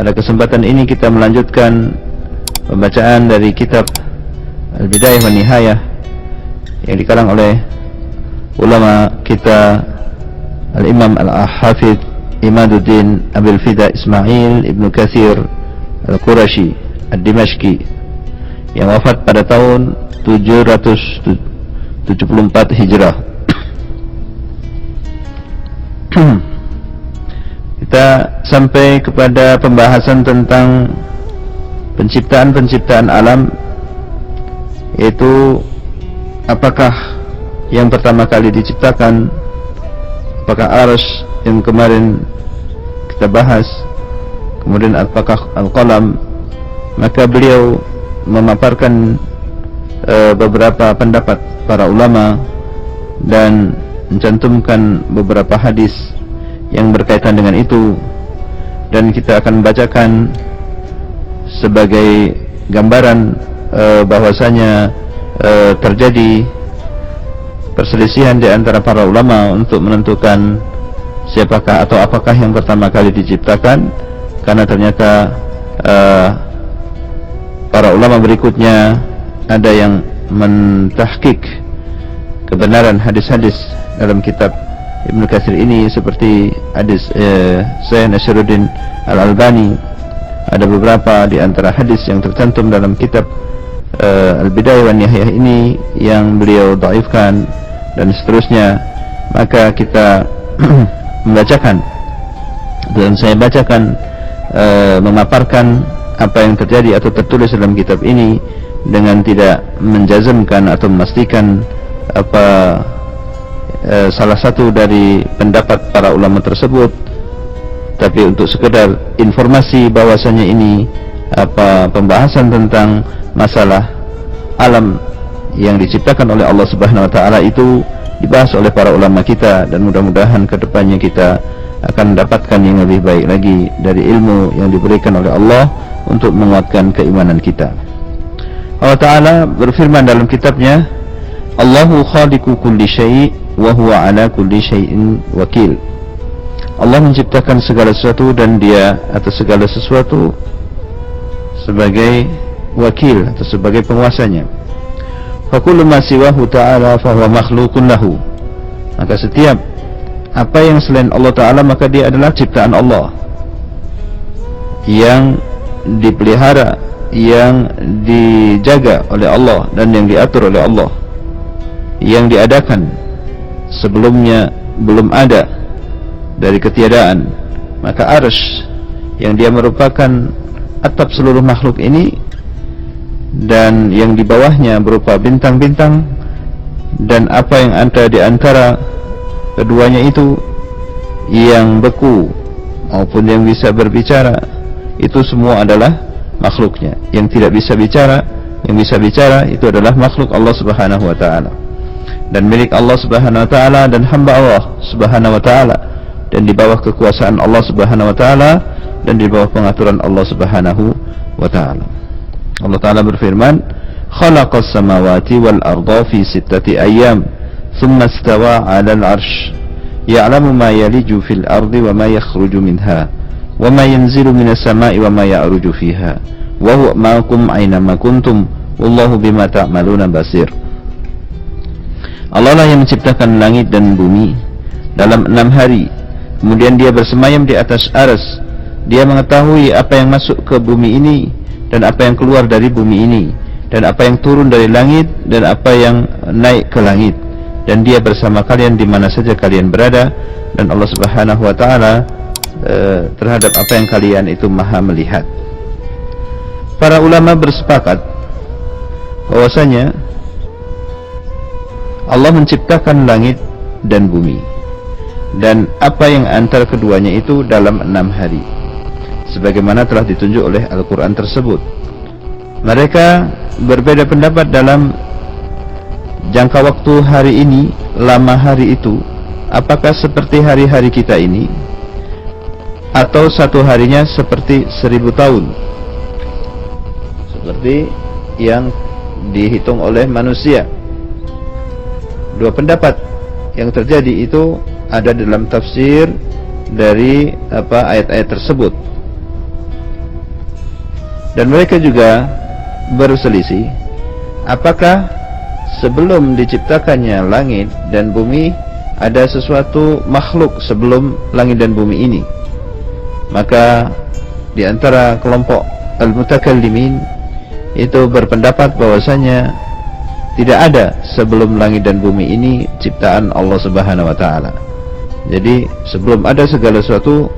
Pada kesempatan ini kita melanjutkan pembacaan dari kitab Al-Bidayah wa Nihayah yang dikarang oleh ulama kita Al-Imam Al-Hafidh Imaduddin Abil Fida Ismail Ibn Katsir Al-Qurashi Ad-Dimashqi yang wafat pada tahun 774 Hijrah. Kita sampai kepada pembahasan tentang penciptaan alam, yaitu apakah yang pertama kali diciptakan, apakah Arsy yang kemarin kita bahas, kemudian apakah Al-Qalam. Maka beliau memaparkan beberapa pendapat para ulama dan mencantumkan beberapa hadis yang berkaitan dengan itu, dan kita akan membacakan sebagai gambaran bahwasanya terjadi perselisihan di antara para ulama untuk menentukan siapakah atau apakah yang pertama kali diciptakan, karena ternyata para ulama berikutnya ada yang mentahqiq kebenaran hadis-hadis dalam kitab Ibnu Katsir ini, seperti hadis Syekh Nasiruddin Al-Albani. Ada beberapa di antara hadis yang tercantum dalam kitab Al-Bidayah wa Nihayah ini yang beliau dhaifkan dan seterusnya. Maka kita membacakan, dan saya bacakan memaparkan apa yang terjadi atau tertulis dalam kitab ini dengan tidak menjazmkan atau memastikan apa salah satu dari pendapat para ulama tersebut, tapi untuk sekedar informasi bahwasanya ini pembahasan tentang masalah alam yang diciptakan oleh Allah Subhanahu wa taala itu dibahas oleh para ulama kita, dan mudah-mudahan kedepannya kita akan mendapatkan yang lebih baik lagi dari ilmu yang diberikan oleh Allah untuk menguatkan keimanan kita. Allah Ta'ala berfirman dalam kitabnya, Allahu khaliqu kulli syai' wa huwa ala kulli syai'in wakil. Allah menciptakan segala sesuatu dan dia atas segala sesuatu sebagai wakil atau sebagai penguasanya. Fa kullu ma siwahu ta'ala fa huwa makhluqun lahu. Maka setiap apa yang selain Allah Ta'ala maka dia adalah ciptaan Allah yang dipelihara, yang dijaga oleh Allah dan yang diatur oleh Allah, yang diadakan sebelumnya belum ada dari ketiadaan. Maka Arsy yang dia merupakan atap seluruh makhluk ini, dan yang di bawahnya berupa bintang-bintang, dan apa yang ada di antara keduanya itu yang beku maupun yang bisa berbicara, itu semua adalah makhluknya. Yang tidak bisa bicara, yang bisa bicara itu adalah makhluk Allah Subhanahu wa taala, dan milik Allah Subhanahu wa taala, dan hamba Allah Subhanahu wa taala, dan di bawah kekuasaan Allah Subhanahu wa taala, dan di bawah pengaturan Allah Subhanahu wa taala. Allah Ta'ala berfirman, khalaqas samawati wal arda fi sittati ayyam thumma istawa 'alal 'arsy ya'lamu ma yaliju fil ardi wa ma yakhruju minha wa ma yanzilu minas sama'i wa ma ya'ruju fiha wa huwa ma'akum aina ma kuntum wallahu bima ta'maluna basir. Allah lah yang menciptakan langit dan bumi dalam 6 hari, kemudian dia bersemayam di atas Arsy. Dia mengetahui apa yang masuk ke bumi ini dan apa yang keluar dari bumi ini, dan apa yang turun dari langit dan apa yang naik ke langit, dan dia bersama kalian di mana saja kalian berada, dan Allah Subhanahu wa taala terhadap apa yang kalian itu maha melihat. Para ulama bersepakat bahwasanya Allah menciptakan langit dan bumi dan apa yang antara keduanya itu dalam 6 hari, sebagaimana telah ditunjuk oleh Al-Quran tersebut. Mereka berbeda pendapat dalam jangka waktu hari ini, lama hari itu, apakah seperti hari-hari kita ini, atau satu harinya seperti 1000 tahun, seperti yang dihitung oleh manusia. Dua pendapat yang terjadi itu ada dalam tafsir dari ayat-ayat tersebut. Dan mereka juga berselisih apakah sebelum diciptakannya langit dan bumi ada sesuatu makhluk sebelum langit dan bumi ini. Maka di antara kelompok al-mutakallimin itu berpendapat bahwasanya tidak ada sebelum langit dan bumi ini ciptaan Allah Subhanahu wa taala. Jadi sebelum ada segala sesuatu,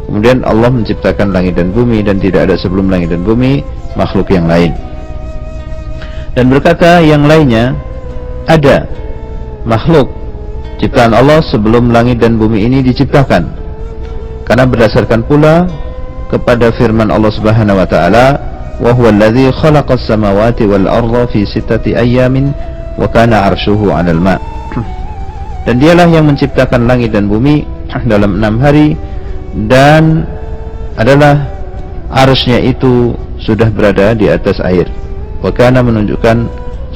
kemudian Allah menciptakan langit dan bumi, dan tidak ada sebelum langit dan bumi makhluk yang lain. Dan berkata yang lainnya, ada makhluk ciptaan Allah sebelum langit dan bumi ini diciptakan, karena berdasarkan pula kepada firman Allah Subhanahu wa taala, wa huwa alladzi khalaqas samawati wal arda fi sittati ayyamin wa kana 'arshuhu 'alal ma'. Dan dialah yang menciptakan langit dan bumi dalam 6 hari, dan adalah arsy-Nya itu sudah berada di atas air. Wa kana menunjukkan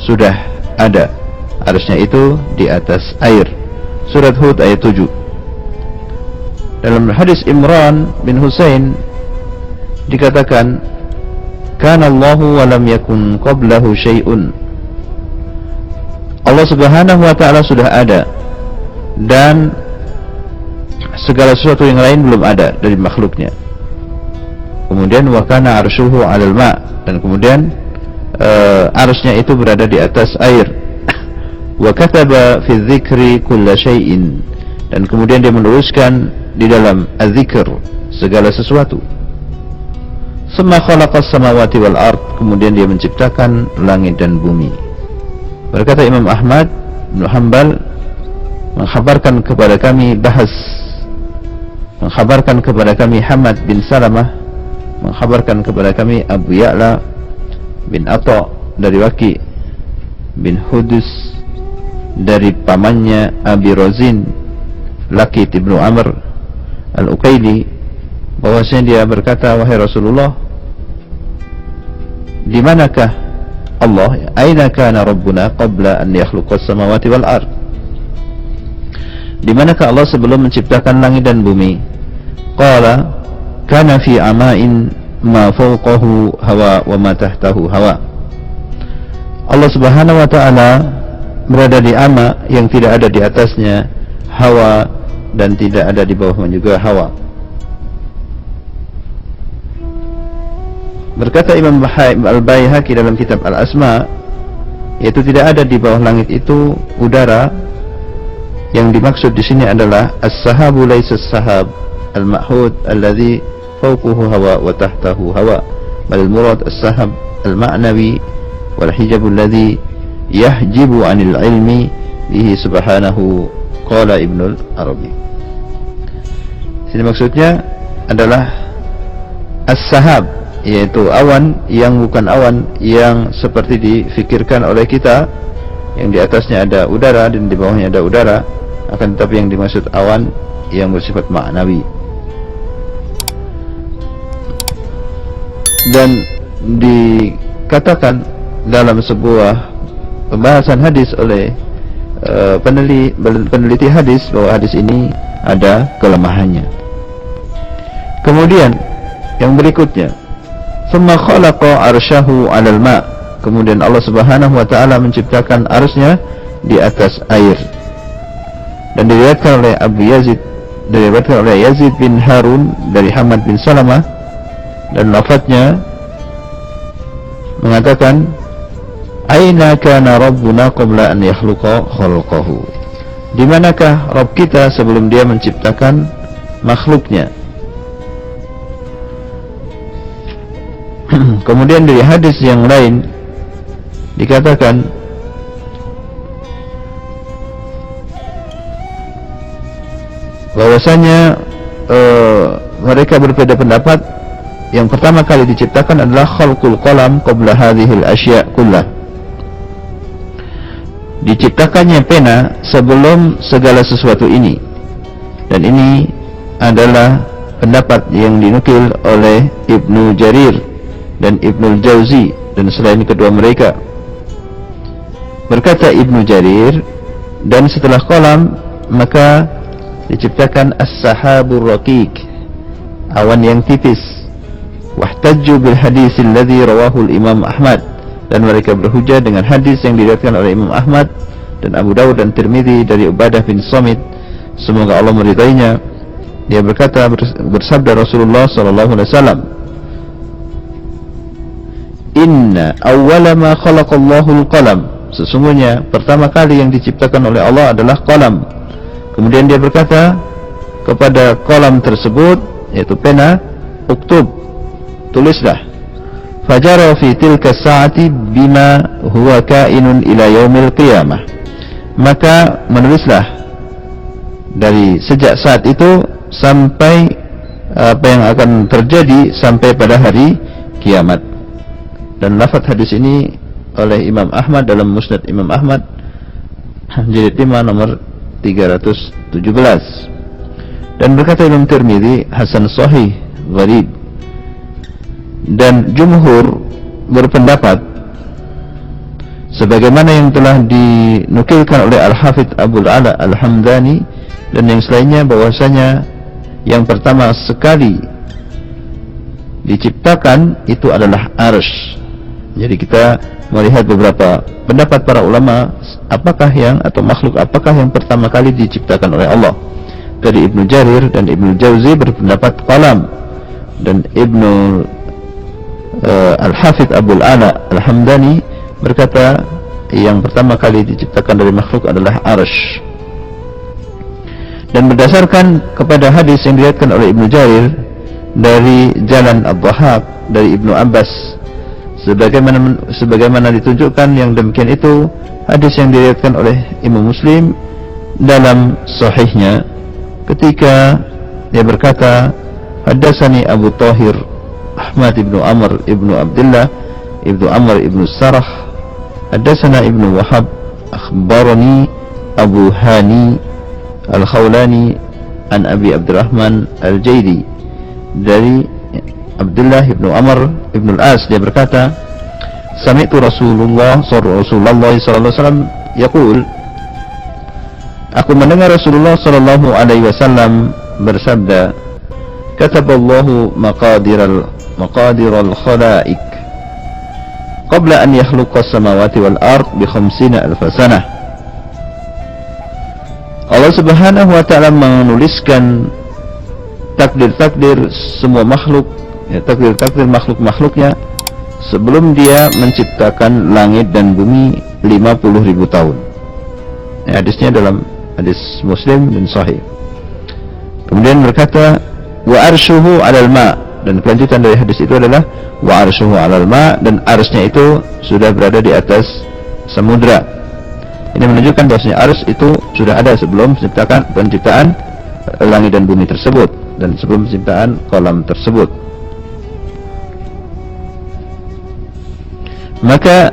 sudah ada, arsy-Nya itu di atas air. Surat Hud ayat 7. Dalam hadis Imran bin Husain dikatakan, kana Allahu wa lam yakun qablahu syai'un. Allah Subhanahu wa taala sudah ada dan segala sesuatu yang lain belum ada dari makhluknya. Kemudian wa kana 'arshuhu 'alal ma', dan kemudian arsy-Nya itu berada di atas air. Wa kataba fi dzikri kulla syai'in, dan kemudian dia menuliskan di dalam az-zikr segala sesuatu. Summa khalaqas samawati wal ard, kemudian dia menciptakan langit dan bumi. Berkata Imam Ahmad bin Hanbal, mengkhabarkan kepada kami Hamad bin Salamah, mengkhabarkan kepada kami Abu Ya'la bin Atha dari Waki bin Hudus dari pamannya Abi Razin Lakit ibnu Amr al-Uqaili, bahwasanya dia berkata, wahai Rasulullah, di manakah Allah, aina kana rabbuna qabla an yakhluqas samawati wal ard, di manakah Allah sebelum menciptakan langit dan bumi? Qala kana fi ama'in ma fawqahu hawa wa ma tahtahu hawa. Allah Subhanahu wa taala berada di ama yang tidak ada di atasnya hawa, dan tidak ada di bawahnya juga hawa. Berkata Imam Al-Baihaqi dalam kitab Al-Asma, yaitu tidak ada di bawah langit itu udara. Yang dimaksud di sini adalah as-sahabu laisa as-sahab al-ma'hud alladhi fawquhu hawa wa tahtahu hawa, bal murad as-sahab al-ma'nawi wal hijab alladhi yahjibu 'anil ilmi bihi subhanahu, qala Ibnul Arabi. Sini maksudnya adalah as-sahab, yaitu awan yang bukan awan yang seperti difikirkan oleh kita, yang di atasnya ada udara dan di bawahnya ada udara, akan tetapi yang dimaksud awan yang bersifat ma'nawi. Dan dikatakan dalam sebuah pembahasan hadis oleh peneliti hadis bahwa hadis ini ada kelemahannya. Kemudian yang berikutnya, summa khalaqa arsyahu 'alal ma', kemudian Allah Subhanahu wa taala menciptakan arsy-Nya di atas air. Dan diriwayatkan oleh Yazid bin Harun dari Hamad bin Salamah, dan lafadznya mengatakan, aina kana rabbuna qabla an yakhluqa khalqahu, di manakah Rabb kita sebelum dia menciptakan makhluknya. Kemudian dari hadis yang lain dikatakan, bahwasanya mereka berbeda pendapat. Yang pertama kali diciptakan adalah khalqul qalam qabla hadhil asya' kullah, diciptakannya pena sebelum segala sesuatu ini. Dan ini adalah pendapat yang dinukil oleh Ibnu Jarir dan Ibnul Jauzi, dan selain kedua mereka. Berkata Ibnu Jarir, dan setelah qalam maka diciptakan as-sahabur raqiq, awan yang tipis. wahtajju bil hadits alladhi rawahu al-Imam Ahmad, dan mereka berhujjah dengan hadis yang diriwayatkan oleh Imam Ahmad dan Abu Dawud dan Tirmidzi dari Ubadah bin Samit, semoga Allah meridainya. Dia berkata, bersabda Rasulullah sallallahu alaihi wasallam, inna awwala ma khalaqallahu al-qalam, sesungguhnya pertama kali yang diciptakan oleh Allah adalah qalam. Kemudian dia berkata kepada qalam tersebut, yaitu pena, uktub, tulislah. Fajara fi tilka sa'ati bima huwa kainun ila yaumil qiyamah, maka menulislah dari sejak saat itu sampai apa yang akan terjadi sampai pada hari kiamat. Dan lafaz hadis ini oleh Imam Ahmad dalam Musnad Imam Ahmad jilid 5 nomor 317. Dan berkata Imam Tirmidzi, hasan sahih gharib. Dan jumhur berpendapat sebagaimana yang telah dinukilkan oleh Al-Hafidz Abul Ala Al-Hamdani dan yang selainnya, bahwasanya yang pertama sekali diciptakan itu adalah arsy. Jadi kita melihat beberapa pendapat para ulama apakah yang atau makhluk apakah yang pertama kali diciptakan oleh Allah. Dari Ibnu Jarir dan Ibnu Jauzi berpendapat qalam, dan Ibnu Al-Hafidz Abul Ala Al-Hamdani berkata yang pertama kali diciptakan dari makhluk adalah arsy. Dan berdasarkan kepada hadis yang diriwayatkan oleh Ibnu Jarir dari jalan Ad-Dhahhak dari Ibnu Abbas, sebagaimana ditunjukkan yang demikian itu hadis yang diriwayatkan oleh Imam Muslim dalam sahihnya, ketika dia berkata, hadatsani Abu Thahir Ahmad ibnu Amr ibnu Abdullah ibnu Amr ibnu Sarah, hadatsana Ibnu Wahab, akhbarani Abu Hani Al-Khawlani an Abi Abdurrahman Al-Jaidi dari Abdullah ibnu Amr ibnu Al-As, dia berkata, sami'tu Rasulullah sallallahu alaihi wasallam yaqul, aku mendengar Rasulullah sallallahu alaihi wasallam bersabda, kataballahu maqadiral khalaik qabla an yakhluqa as-samawati wal ard bi 50,000 sanah. Allah Subhanahu wa ta'ala menuliskan takdir-takdir semua makhluk, ya, takdir-takdir makhluk-makhluknya sebelum dia menciptakan langit dan bumi 50.000 tahun. Ya, hadisnya dalam hadis Muslim dan Sahih. Kemudian berkata, wa arsyuhu 'alal ma', dan kelanjutan dari hadis itu adalah wa arsyuhu 'alal ma', dan arsy-nya itu sudah berada di atas samudra. Ini menunjukkan bahwasanya arsy itu sudah ada sebelum penciptaan langit dan bumi tersebut, dan sebelum penciptaan kolam tersebut. Maka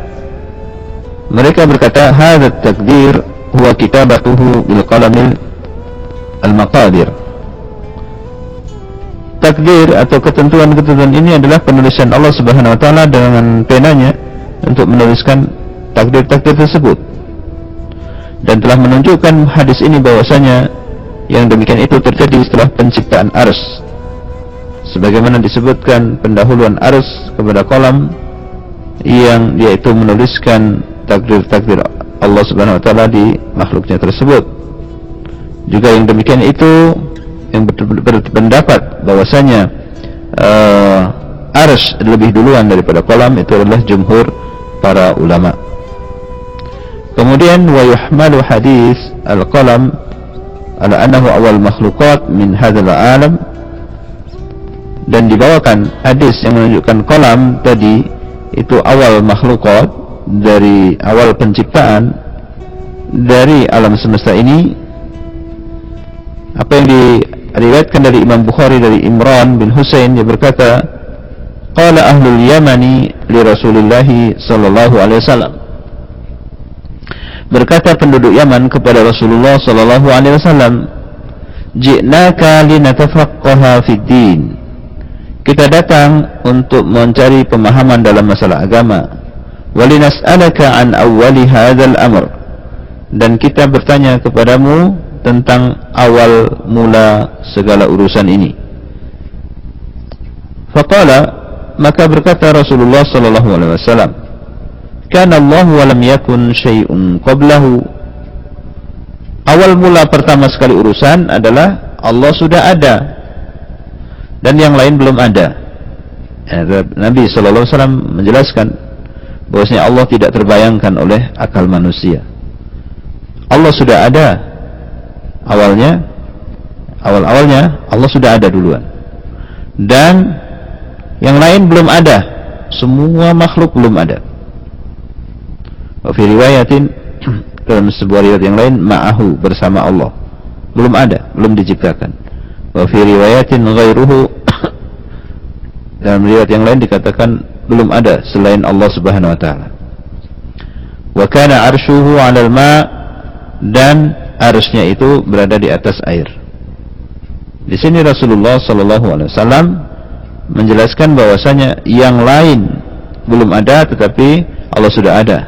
mereka berkata, hadzal takdir huwa kitabatuhu bil qalamil al-maqadir. Takdir atau ketentuan-ketentuan ini adalah penulisan Allah Subhanahu wa taala dengan penanya untuk menuliskan takdir-takdir tersebut. Dan telah menunjukkan hadis ini bahwasanya yang demikian itu terjadi setelah penciptaan arsy, sebagaimana disebutkan pendahuluan arsy kepada kolam yang dia itu menuliskan takdir-takdir Allah Subhanahu wa taala di makhluknya tersebut. Juga yang demikian itu yang berpendapat bahwasanya arsy lebih duluan daripada kolam itu adalah jumhur para ulama. Kemudian wa yuhmalu hadis al-qalam ala annahu awal makhluqat min hadzal alam, dan dibawakan hadis yang menunjukkan kolam tadi itu awal makhluqat, dari awal penciptaan dari alam semesta ini. Apa yang diriwayatkan dari Imam Bukhari dari Imran bin Husain, dia berkata, qala ahlul Yamani li Rasulillah sallallahu alaihi wasallam, berkata penduduk Yaman kepada Rasulullah sallallahu alaihi wasallam, ji'naka linatafaqqaha fid din, kita datang untuk mencari pemahaman dalam masalah agama, walinas'alaka an awwali hadzal amr, dan kita bertanya kepadamu tentang awal mula segala urusan ini. Faqala, maka berkata Rasulullah sallallahu alaihi wasallam, "Kana Allah wa lam yakun syai'un qablahu." Awal mula pertama sekali urusan adalah Allah sudah ada dan yang lain belum ada. Nabi sallallahu alaihi wasallam menjelaskan bahwasanya Allah tidak terbayangkan oleh akal manusia. Allah sudah ada awalnya Allah sudah ada duluan, dan yang lain belum ada, semua makhluk belum ada. Wa fi riwayatin, dalam sebuah riwayat yang lain, ma'ahu, bersama Allah, belum ada, belum diciptakan. Wa fi riwayatin ghairuhu, dalam riwayat yang lain dikatakan belum ada selain Allah Subhanahu wa taala. Wa kana 'arshuhu 'alal ma', dan arsy-Nya itu berada di atas air. Di sini Rasulullah sallallahu alaihi wasallam menjelaskan bahwasanya yang lain belum ada tetapi Allah sudah ada.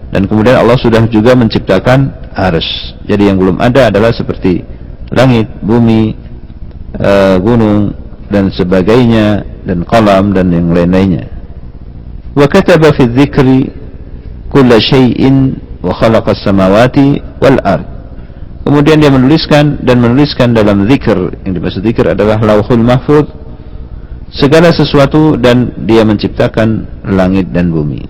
Dan kemudian Allah sudah juga menciptakan arsy. Jadi yang belum ada adalah seperti langit, bumi, gunung dan sebagainya, dan qalam dan yang lain-lainnya. Wa kataba fi dzikri kulla syai'in wa khalaqa as-samawati wal ard. Kemudian dia menuliskan dalam zikr, yang dimaksud zikr adalah Lauhul Mahfuz, segala sesuatu, dan dia menciptakan langit dan bumi.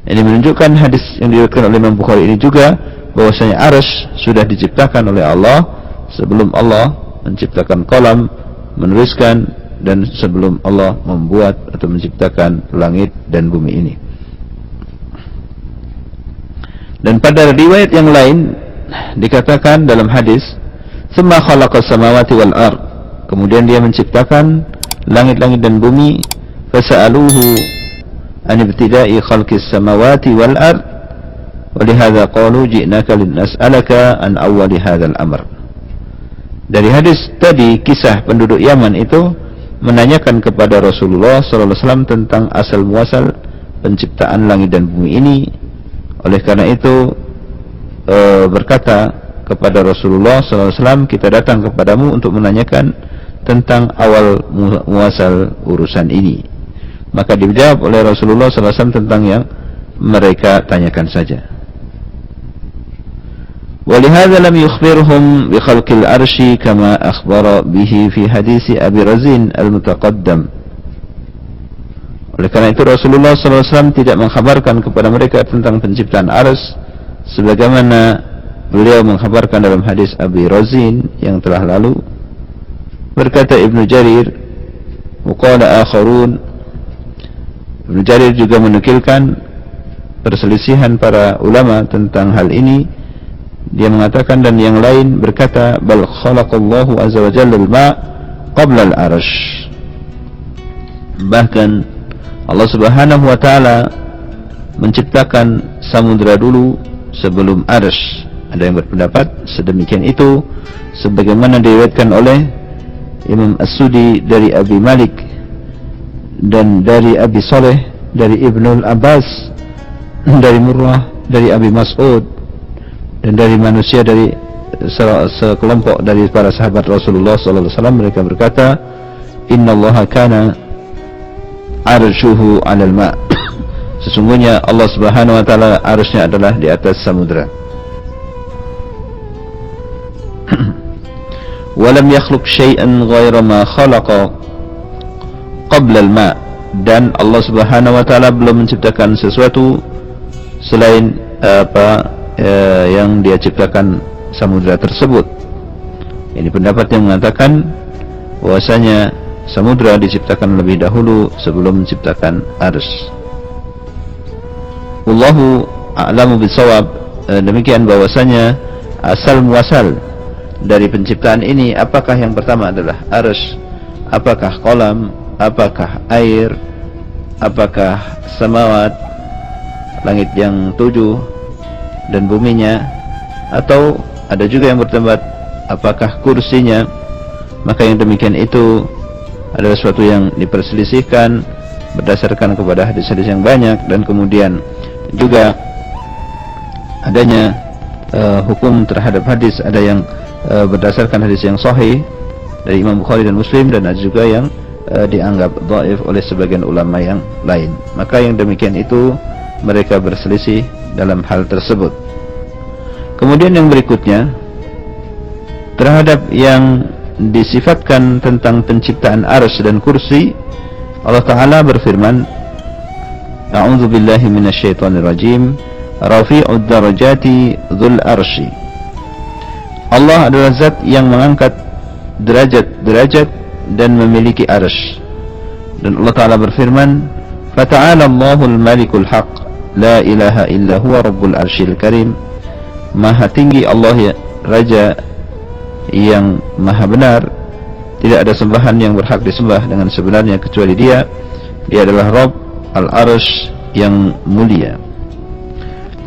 Ini menunjukkan hadis yang diriwayatkan oleh Imam Bukhari ini juga bahwasanya arsy sudah diciptakan oleh Allah sebelum Allah menciptakan qalam, menuliskan, dan sebelum Allah membuat atau menciptakan langit dan bumi ini. Dan pada riwayat yang lain dikatakan dalam hadis, "Tsumma khalaqas samawati wal ard." Kemudian dia menciptakan langit-langit dan bumi. Fasa'aluhu an ibtida'i khalqis samawati wal ard. Wa lihadza qalu ji'naka linas'alaka an awwali hadzal amr. Dari hadis tadi, kisah penduduk Yaman itu menanyakan kepada Rasulullah sallallahu alaihi wasallam tentang asal muasal penciptaan langit dan bumi ini. Oleh karena itu berkata kepada Rasulullah SAW, kita datang kepadamu untuk menanyakan tentang awal muasal urusan ini. Maka dijawab oleh Rasulullah SAW tentang yang mereka tanyakan saja. Walihada lam yukhbirhum bi khalqil arsy kama akhbara bihi fi hadis Abi Razin al-mutaqaddam. Oleh karena itu Rasulullah SAW tidak mengkhabarkan kepada mereka tentang penciptaan arsy sebagaimana beliau mengkhabarkan dalam hadis Abi Razin yang telah lalu. Berkata Ibnu Jarir, waqala akharun, Ibnu Jarir juga menukilkan perselisihan para ulama tentang hal ini. Dia mengatakan, dan yang lain berkata, bal khalaqallahu azza wa jalla al-ma' qabla al-arsh. Bahkan Allah Subhanahu wa taala menciptakan samudra dulu sebelum arsy. Ada yang berpendapat sedemikian itu sebagaimana diriwayatkan oleh Imam As-Sudi dari Abi Malik dan dari Abi Saleh, dari Ibnul Abbas, dari Murrah, dari Abi Mas'ud, dan dari manusia dari sekelompok dari para sahabat Rasulullah sallallahu alaihi wasallam. Mereka berkata, innallaha kana arshuhu 'alal ma'. Sesungguhnya Allah Subhanahu wa taala arsy-Nya adalah di atas samudra. Walam yakhluq syai'an ghaira ma khalaqa qabla al-ma'. Dan Allah Subhanahu wa taala belum menciptakan sesuatu selain yang dia ciptakan samudra tersebut. Ini pendapat yang mengatakan bahwasanya samudra diciptakan lebih dahulu sebelum menciptakan arsy. Wallahu a'lamu bisawab. Demikian bahwasanya asal muasal dari penciptaan ini, apakah yang pertama adalah arsy, apakah qalam, apakah air, apakah samawat, langit yang 7 dan buminya, atau ada juga yang berpendapat apakah kursinya. Maka yang demikian itu adalah sesuatu yang diperselisihkan berdasarkan kepada hadis-hadis yang banyak, dan kemudian juga adanya hukum terhadap hadis. Ada yang berdasarkan hadis yang sahih dari Imam Bukhari dan Muslim, dan ada juga yang dianggap dhaif oleh sebagian ulama yang lain. Maka yang demikian itu mereka berselisih dalam hal tersebut. Kemudian yang berikutnya, terhadap yang disifatkan tentang penciptaan arsy dan kursi, Allah Ta'ala berfirman, A'udzu billahi minasyaitonir rajim, Rafi'ud darajati dzul arsy. Allah adalah zat yang mengangkat derajat-derajat dan memiliki arsy. Dan Allah Ta'ala berfirman, Fata'ala Allahul Malikul Haq, la ilaha illa huwa rabbul arsyil karim. Maha tinggi Allah ya, Raja yang maha benar, tidak ada sembahan yang berhak disembah dengan sebenarnya kecuali Dia. Dia adalah Rabb al-Arsy yang mulia.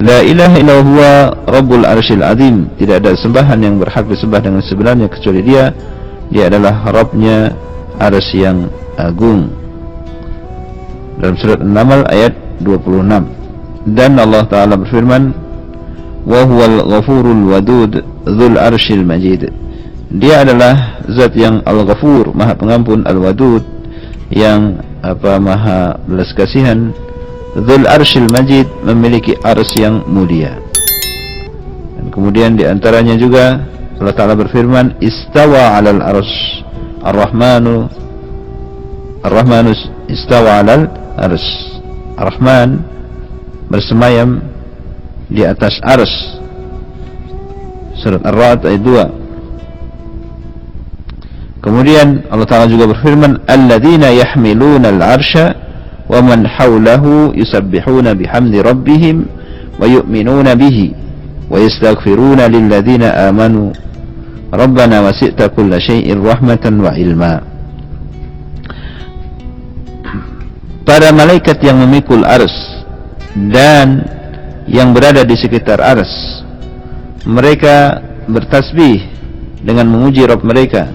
La ilaha illa huwa rabbul arsyil azim. Tidak ada sembahan yang berhak disembah dengan sebenarnya kecuali Dia. Dia adalah Rabbnya arsy yang agung. Dalam surat An-Naml ayat 26. Dan Allah Ta'ala berfirman, wa huwal ghafurul wadud dzul arsyil majid. Dia adalah zat yang al-ghafur, maha pengampun, al-wadud, yang maha belas kasihan, dzul arsyil majid, memiliki arsy yang mulia. Dan kemudian di antaranya juga Allah Ta'ala berfirman, istawa 'alal arsy, ar-rahmanu istawa 'alal arsy. Ar-Rahman bersemayam di atas arsy. Surat Ar-Ra'd ayat 2. Kemudian Allah Ta'ala juga berfirman, alladzina yahmiluna al-arsya wa man hawlahu yusabbihuna bihamdi rabbihim wa yu'minuna bihi wa yastaghfiruna lilladzina amanu rabbana wasi'ta kulla syai'in rahmatan wa ilma. Para malaikat yang memikul arsy dan yang berada di sekitar arsy, mereka bertasbih dengan memuji Rabb mereka,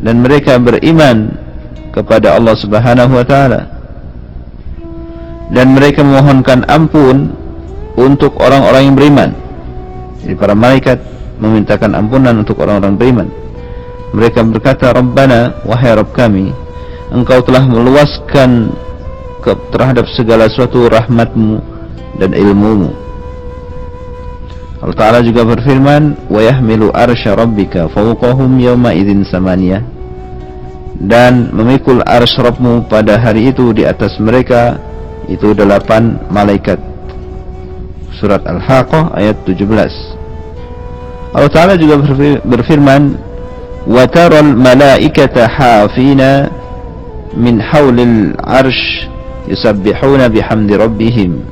dan mereka beriman kepada Allah Subhanahu wa Ta'ala, dan mereka memohonkan ampun untuk orang-orang yang beriman. Jadi para malaikat memintakan ampunan untuk orang-orang beriman. Mereka berkata, Rabbana, wahai Rabb kami, Engkau telah meluaskan terhadap segala sesuatu rahmat-Mu dan ilmu-Mu. Allah Ta'ala juga berfirman, wa yahmilu arsya rabbika fawqahum yawma idzin samaniyah. Dan memikul arsy Rabb-Mu pada hari itu di atas mereka itu 8 malaikat. Surat Al-Haqqah ayat 17. Allah Ta'ala juga berfirman, wa taral malaikata hafina min hawlil arsh yusabbihuna bihamdi rabbihim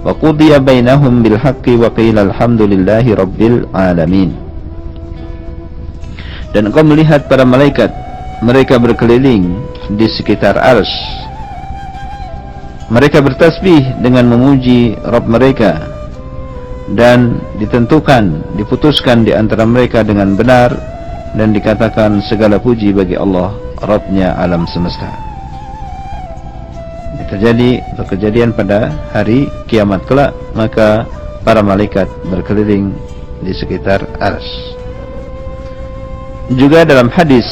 wa qudiya bainahum bil haqqi wa qila alhamdulillahi rabbil alamin. Dan engkau melihat para malaikat, mereka berkeliling di sekitar arsy. Mereka bertasbih dengan memuji Rabb mereka, dan diputuskan di antara mereka dengan benar, dan dikatakan segala puji bagi Allah, Rabbnya alam semesta. Terjadi kejadian pada hari kiamat kelak, maka para malaikat berkeliling di sekitar arsy. Juga dalam hadis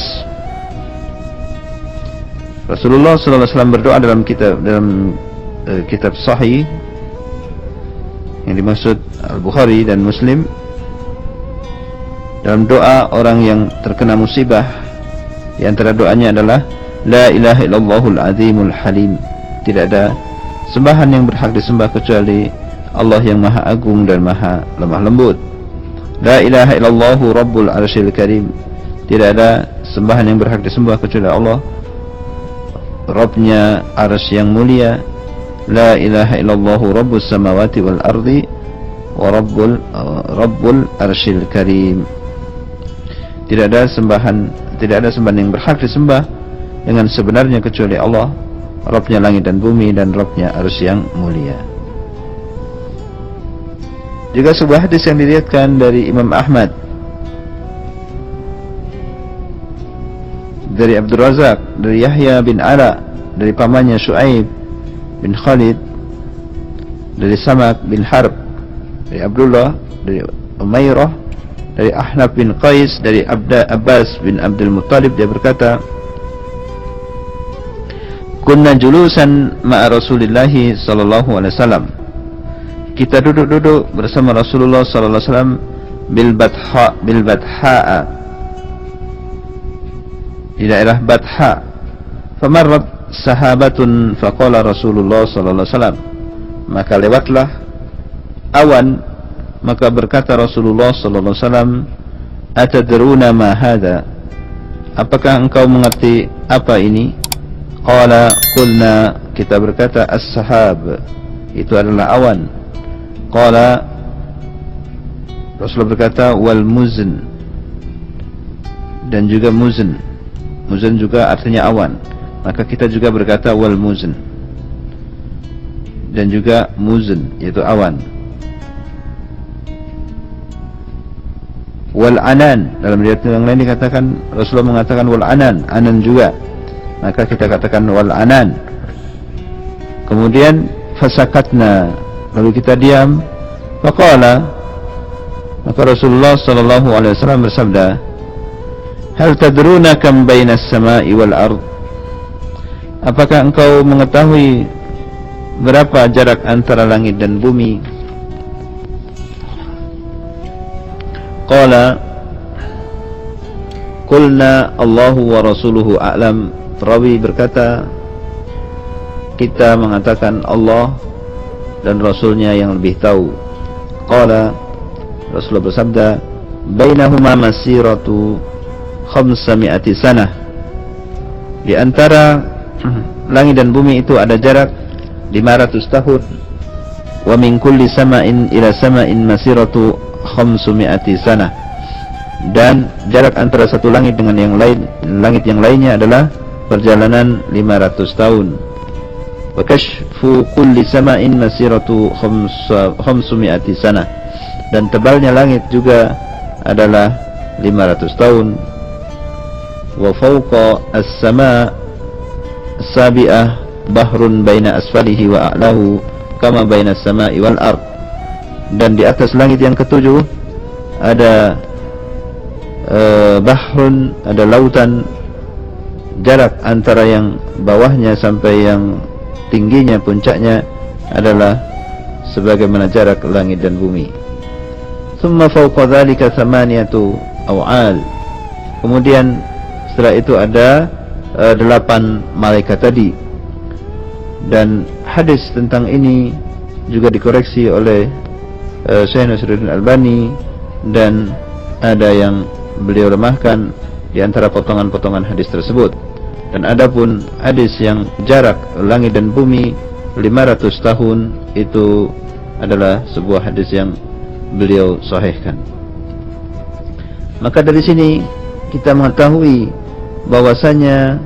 Rasulullah SAW berdoa dalam kitab Sahih yang dimaksud Al-Bukhari dan Muslim. Dalam doa orang yang terkena musibah, di antara doanya adalah La ilaha illallahul azimul halim. Tidak ada sembahan yang berhak disembah kecuali Allah yang maha agung dan maha lemah lembut. La ilaha illallahu rabbul arsyil karim. Tidak ada sembahan yang berhak disembah kecuali Allah, Rabbnya arsy yang mulia. La ilaha illallahu rabbus samawati wal ardi wa rabbul arsyil karim. Tidak ada sembahan yang berhak disembah dengan sebenarnya kecuali Allah, Rabbnya langit dan bumi, dan Rabbnya arsy yang mulia. Juga sebuah hadis yang diriwayatkan dari Imam Ahmad dari Abdul Razak, dari Yahya bin Ala, dari pamannya Shu'aib bin Khalid, dari Samak bin Harb, dari Abdullah, dari Umairah, dari Ahnaf bin Qais, dari Abbas bin Abdul Muttalib. Dia berkata, kunna julusan ma'a Rasulillahi sallallahu alaihi wasallam. Kita duduk-duduk bersama Rasulullah sallallahu alaihi wasallam bil Batha di daerah Batha. Famarrat sahabatun faqala Rasulullah sallallahu alaihi wasallam, maka lewatlah awan, maka berkata Rasulullah sallallahu alaihi wasallam, atadruna ma hadha, apakah engkau mengerti apa ini? Qala qulna, kita berkata as-sahab, itu adalah awan. Qala, Rasulullah berkata wal muzn, dan juga muzn. Muzn juga artinya awan, maka kita juga berkata wal muzn, dan juga muzn, yaitu awan. Wal anan, dalam riwayat yang lain dikatakan, Rasulullah mengatakan wal anan, anan juga, maka kita katakan wal anan. Kemudian fasakatna, lalu kita diam. Faqala, maka Rasulullah sallallahu alaihi wasallam bersabda, hal tadruna kam bainas samai wal ard, apakah engkau mengetahui berapa jarak antara langit dan bumi? Qala qulna Allahu wa rasuluhu a'lam. Perawi berkata, kita mengatakan Allah dan Rasulnya yang lebih tahu. Qala, Rasulullah bersabda, bainahuma masiratu 500 sanah, di antara langit dan bumi itu ada jarak 500 tahun. Wa min kulli sama'in ila sama'in masiratu 500 sanah, dan jarak antara satu langit dengan yang lain, langit yang lainnya adalah perjalanan 500 tahun. Wa kashfu kulli sama'in masiratu 500 sanah, dan tebalnya langit juga adalah 500 tahun. Wa fawqa as-sama' as-sabi'ah bahrun baina asfalihi wa a'lahu kama baina as-sama'i wal ard, dan di atas langit yang ketujuh ada bahrun, ada lautan, jarak antara yang bawahnya sampai yang tingginya, puncaknya adalah sebagaimana jarak langit dan bumi. Thumma fawqa dhalika thamaniyatu aw'al, kemudian setelah itu ada 8 malaikat tadi. Dan hadis tentang ini juga dikoreksi oleh Syekh Nasiruddin Albani, dan ada yang beliau lemahkan di antara potongan-potongan hadis tersebut. Dan adapun hadis yang jarak langit dan bumi 500 tahun itu adalah sebuah hadis yang beliau sahihkan. Maka dari sini kita mengetahui bahwasanya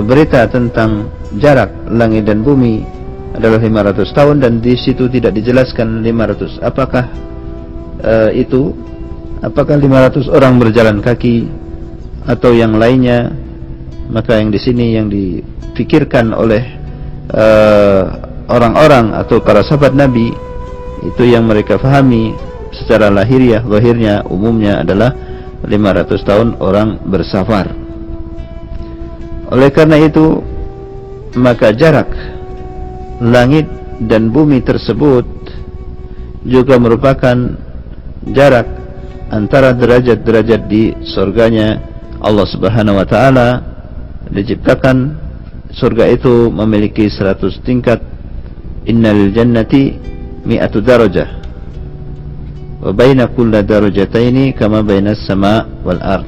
berita tentang jarak langit dan bumi adalah 500 tahun, dan di situ tidak dijelaskan 500 apakah itu, apakah 500 orang berjalan kaki atau yang lainnya. Maka yang di sini yang difikirkan oleh orang-orang atau para sahabat Nabi, itu yang mereka fahami secara lahiriah, zahirnya, umumnya adalah 500 tahun orang bersafar. Oleh karena itu, maka jarak langit dan bumi tersebut juga merupakan jarak antara derajat-derajat di surganya Allah Subhanahu wa taala. Diciptakan surga itu memiliki 100 tingkat. Innal jannati 100 darajah wa baina kulli darajataini kama bainas sama wal ard.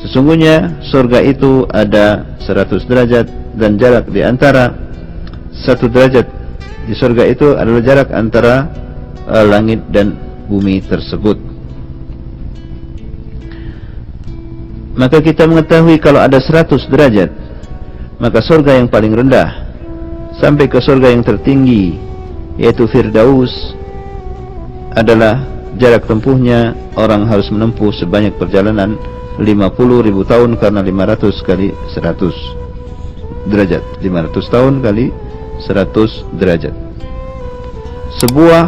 Sesungguhnya surga itu ada 100 derajat, dan jarak di antara 1 derajat di surga itu adalah jarak antara langit dan bumi tersebut. Maka kita mengetahui kalau ada 100 derajat, maka surga yang paling rendah sampai ke surga yang tertinggi, yaitu Firdaus, adalah jarak tempuhnya orang harus menempuh sebanyak perjalanan 50.000 tahun, karena 500 kali 100 derajat, 500 tahun kali 100 derajat. Sebuah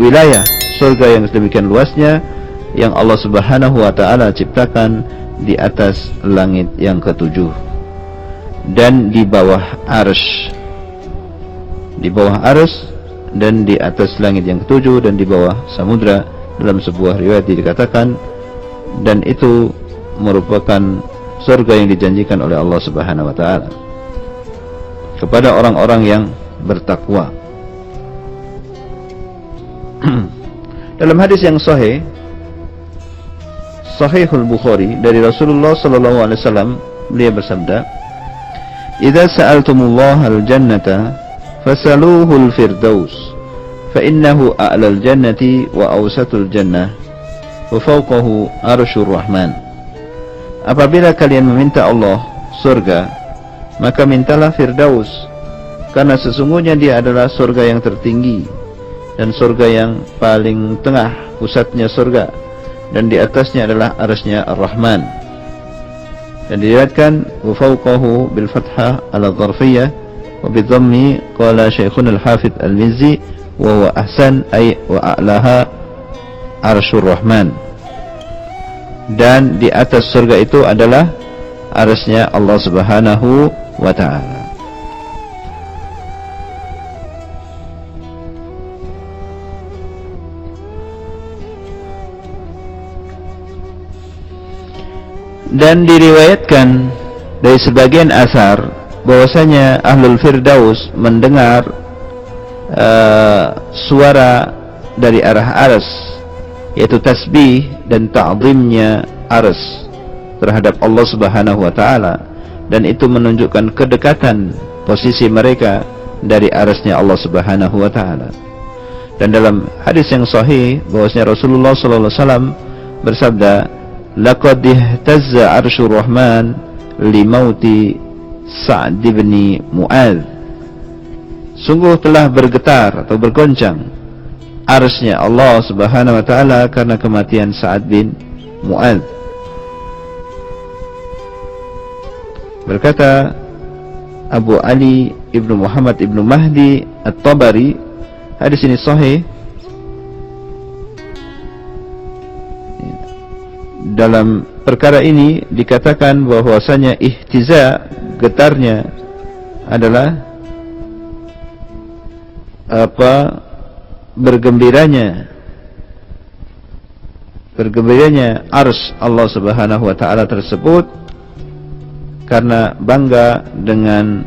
wilayah surga yang sedemikian luasnya, yang Allah Subhanahu wa taala ciptakan di atas langit yang ketujuh dan di bawah arsy, di bawah arsy dan di atas langit yang ketujuh dan di bawah samudra. Dalam sebuah riwayat dikatakan, dan itu merupakan surga yang dijanjikan oleh Allah Subhanahu wa taala kepada orang-orang yang bertakwa. Dalam hadis yang Sahihul Bukhari dari Rasulullah sallallahu alaihi wasallam, beliau bersabda, "Idza sa'altumullaha al-jannata fasaluhu al-firdaus, fa innahu a'lal jannati wa awsatul jannah wa fawqahu arsyur rahman." Apabila kalian meminta Allah surga, maka mintalah Firdaus, karena sesungguhnya dia adalah surga yang tertinggi dan surga yang paling tengah pusatnya surga, dan di atasnya adalah arsy-Nya Ar-Rahman. Dan diriwayatkan wa fawqahu bil fathah ala dharfiyah wa bi dhammi qala Syekhuna al-Hafidz al-Mizzi wa huwa ahsan ay wa a'laha arsyur Rahman. Dan di atas surga itu adalah arsy-Nya Allah Subhanahu wa ta'ala. Dan diriwayatkan dari sebagian asar bahwasanya Ahlul Firdaus mendengar suara dari arah arsy, yaitu tasbih dan ta'zimnya arsy terhadap Allah Subhanahu wa taala, dan itu menunjukkan kedekatan posisi mereka dari arsy-Nya Allah Subhanahu wa taala. Dan dalam hadis yang sahih bahwasanya Rasulullah sallallahu alaihi wasallam bersabda, "Laqad ihtazza arsyur Rahman li mauti Sa'd bin Mu'adz." Sungguh telah bergetar atau bergoncang arsy-Nya Allah Subhanahu wa taala karena kematian Sa'd bin Mu'adz. Berkata Abu Ali Ibnu Muhammad Ibnu Mahdi At-Tabari, hadis ini sahih. Dalam perkara ini dikatakan bahwasanya ihtiza, getarnya adalah bergembiranya arsy Allah Subhanahu wa taala tersebut karena bangga dengan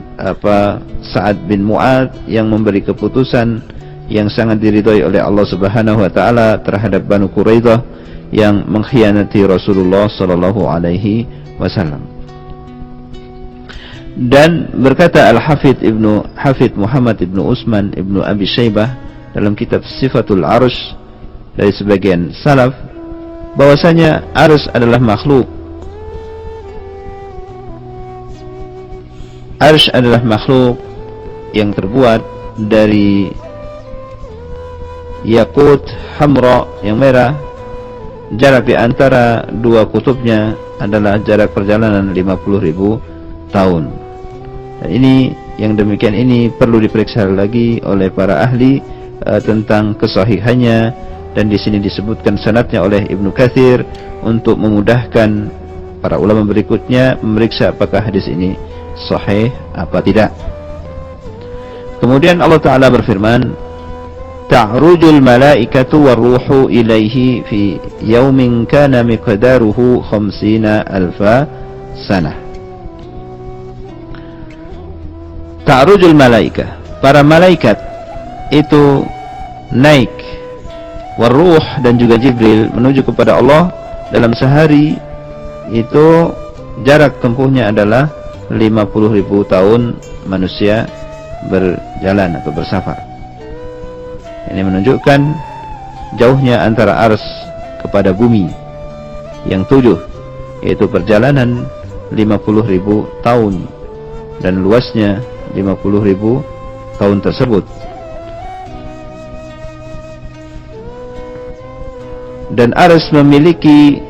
Sa'ad bin Mu'adz yang memberi keputusan yang sangat diridhai oleh Allah Subhanahu wa taala terhadap Banu Quraidah yang mengkhianati Rasulullah sallallahu alaihi wasallam. Dan berkata Al-Hafidz Muhammad Ibnu Utsman Ibnu Abi Syaibah dalam kitab Sifatul Arsy dari sebagian salaf bahwasanya arsy adalah makhluk. Arsy adalah makhluk yang terbuat dari yakut hamra yang merah. Jarak di antara dua kutubnya adalah jarak perjalanan 50.000 tahun. Dan ini, yang demikian ini perlu diperiksa lagi oleh para ahli tentang kesahihannya, dan di sini disebutkan sanadnya oleh Ibnu Katsir untuk memudahkan para ulama berikutnya memeriksa apakah hadis ini sahih apa tidak. Kemudian Allah Ta'ala berfirman, "Ta'rujul malaikatu warruhu ilaihi fi yaumin kana miqdaruhu 50,000 sanah." Ta'rujul malaika, para malaikat itu naik, warruh dan juga Jibril menuju kepada Allah dalam sehari itu jarak tempuhnya adalah 50.000 tahun manusia berjalan atau bersafar. Ini menunjukkan jauhnya antara arsy kepada bumi yang 7, yaitu perjalanan 50.000 tahun, dan luasnya 50.000 tahun tersebut. Dan arsy memiliki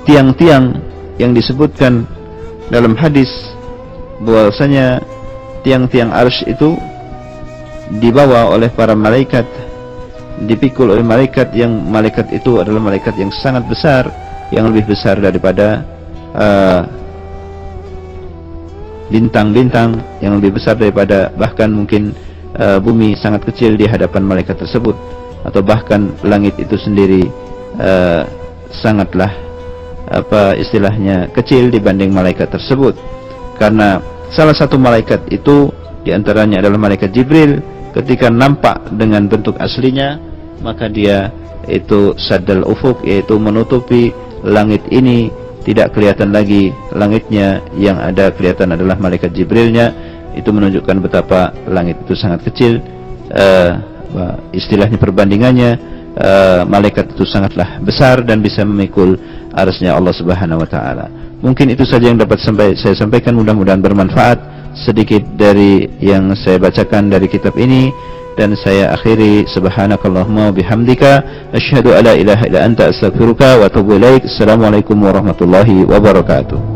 tiang-tiang yang disebutkan dalam hadis bahwasanya tiang-tiang arsy itu dibawa oleh para malaikat, dipikul oleh malaikat, yang malaikat itu adalah malaikat yang sangat besar, yang lebih besar daripada bintang-bintang, yang lebih besar daripada bahkan mungkin bumi sangat kecil di hadapan malaikat tersebut, atau bahkan langit itu sendiri sangatlah istilahnya kecil dibanding malaikat tersebut. Karena salah satu malaikat itu diantaranya adalah malaikat Jibril, ketika nampak dengan bentuk aslinya maka dia itu saddal ufuk, yaitu menutupi langit ini, tidak kelihatan lagi langitnya, yang ada kelihatan adalah malaikat Jibrilnya. Itu menunjukkan betapa langit itu sangat kecil. Istilahnya perbandingannya, malaikat itu sangatlah besar dan bisa memikul arsy-Nya Allah Subhanahu wa taala. Mungkin itu saja yang dapat saya sampaikan, mudah-mudahan bermanfaat sedikit dari yang saya bacakan dari kitab ini. Dan saya akhiri, subhanakallahumma bihamdika asyhadu alla ilaha illa anta astaghfiruka wa atubu ilaik. Assalamualaikum warahmatullahi wabarakatuh.